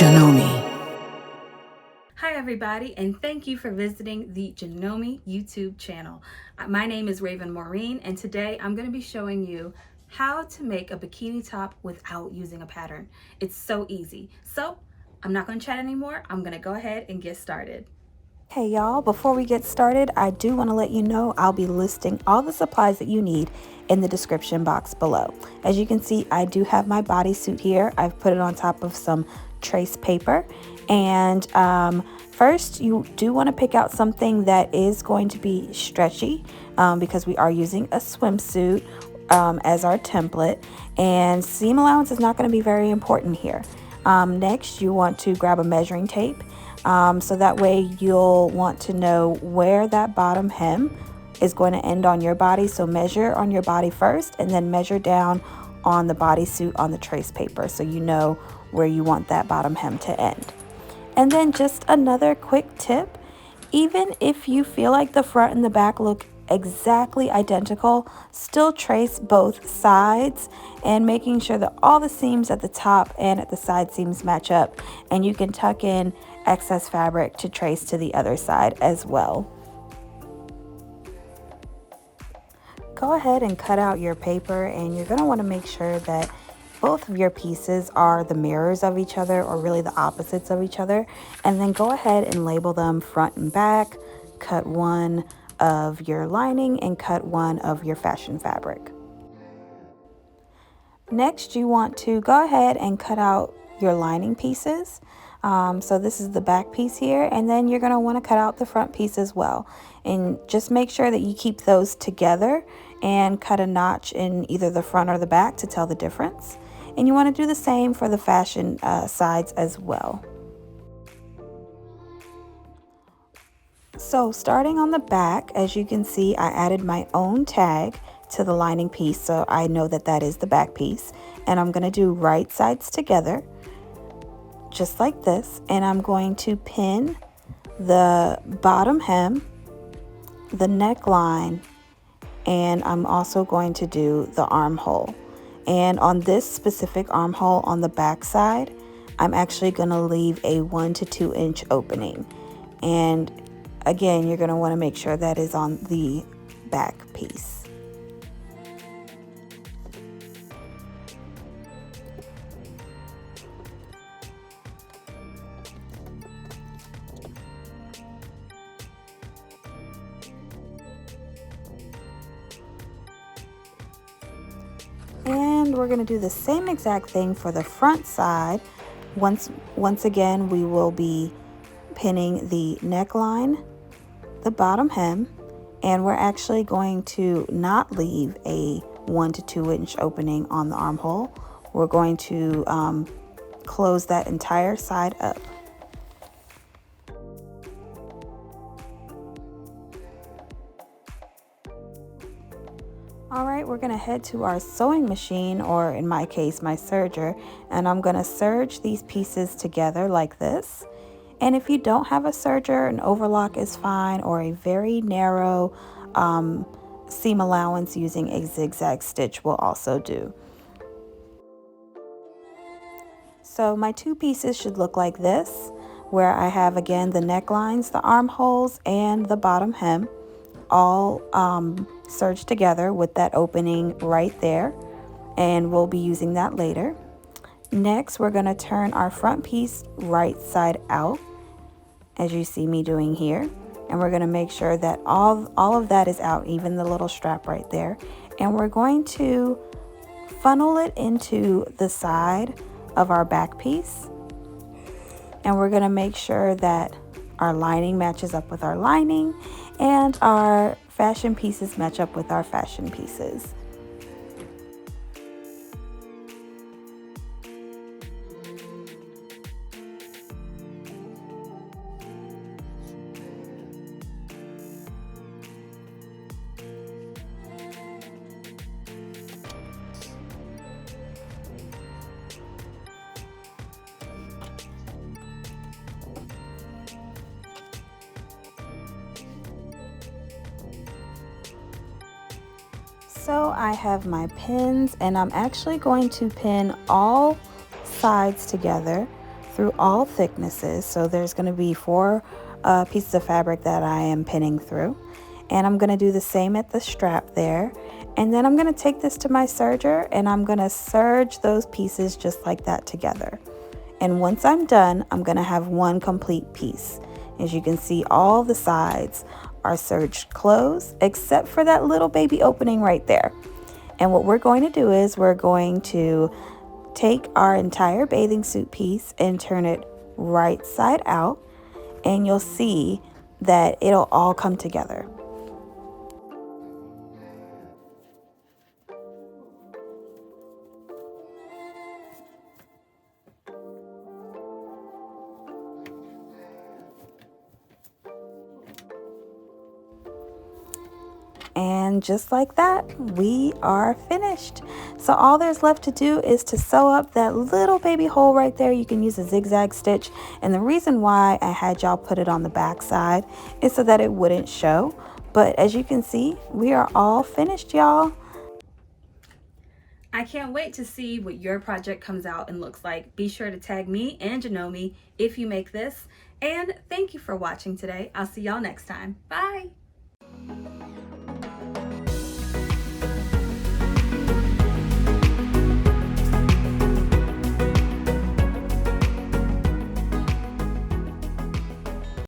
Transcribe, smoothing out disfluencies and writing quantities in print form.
Janome. Hi everybody, and thank you for visiting the Janome YouTube channel. My name is Raven Maureen, and today I'm going to be showing you how to make a bikini top without using a pattern. It's so easy. So I'm not going to chat anymore. I'm going to go ahead and get started. Hey y'all, before we get started, I do want to let you know I'll be listing all the supplies that you need in the description box below. As you can see, I do have my bodysuit here. I've put it on top of some trace paper. And first, you do want to pick out something that is going to be stretchy because we are using a swimsuit as our template. And seam allowance is not going to be very important here. Next, you want to grab a measuring tape. So that way you'll want to know where that bottom hem is going to end on your body. So measure on your body first and then measure down on the bodysuit on the trace paper so you know where you want that bottom hem to end. And then just another quick tip, even if you feel like the front and the back look exactly identical, still trace both sides and making sure that all the seams at the top and at the side seams match up, and you can tuck in excess fabric to trace to the other side as well. Go ahead and cut out your paper, and you're going to want to make sure that both of your pieces are the mirrors of each other, or really the opposites of each other, and then go ahead and label them front and back. Cut one of your lining and cut one of your fashion fabric. Next, you want to go ahead and cut out your lining pieces. So this is the back piece here, and then you're going to want to cut out the front piece as well. And just make sure that you keep those together and cut a notch in either the front or the back to tell the difference. And you want to do the same for the fashion sides as well. So starting on the back, as you can see, I added my own tag to the lining piece, so I know that that is the back piece. And I'm going to do right sides together, just like this. And I'm going to pin the bottom hem, the neckline, and I'm also going to do the armhole. And on this specific armhole on the back side, I'm actually going to leave a 1 to 2 inch opening. And again, you're going to want to make sure that is on the back piece. And we're going to do the same exact thing for the front side. Once again, we will be pinning the neckline, the bottom hem, and we're actually going to not leave a 1 to 2 inch opening on the armhole. We're going to close that entire side up. All right, we're going to head to our sewing machine, or in my case, my serger, and I'm going to serge these pieces together like this. And if you don't have a serger, an overlock is fine, or a very narrow seam allowance using a zigzag stitch will also do. So my two pieces should look like this, where I have again the necklines, the armholes, and the bottom hem all serged together with that opening right there, and we'll be using that later. Next, we're going to turn our front piece right side out, as you see me doing here, and we're going to make sure that all of that is out, even the little strap right there, and we're going to funnel it into the side of our back piece, and we're going to make sure that our lining matches up with our lining and our fashion pieces match up with our fashion pieces. So I have my pins, and I'm actually going to pin all sides together through all thicknesses. So there's going to be 4 pieces of fabric that I am pinning through. And I'm going to do the same at the strap there. And then I'm going to take this to my serger and I'm going to serge those pieces just like that together. And once I'm done, I'm going to have one complete piece. As you can see, all the sides are serged closed except for that little baby opening right there. And what we're going to do is we're going to take our entire bathing suit piece and turn it right side out, and you'll see that it'll all come together. And just like that, we are finished. So all there's left to do is to sew up that little baby hole right there. You can use a zigzag stitch. And the reason why I had y'all put it on the back side is so that it wouldn't show. But as you can see, we are all finished, y'all. I can't wait to see what your project comes out and looks like. Be sure to tag me and Janome if you make this. And thank you for watching today. I'll see y'all next time. Bye.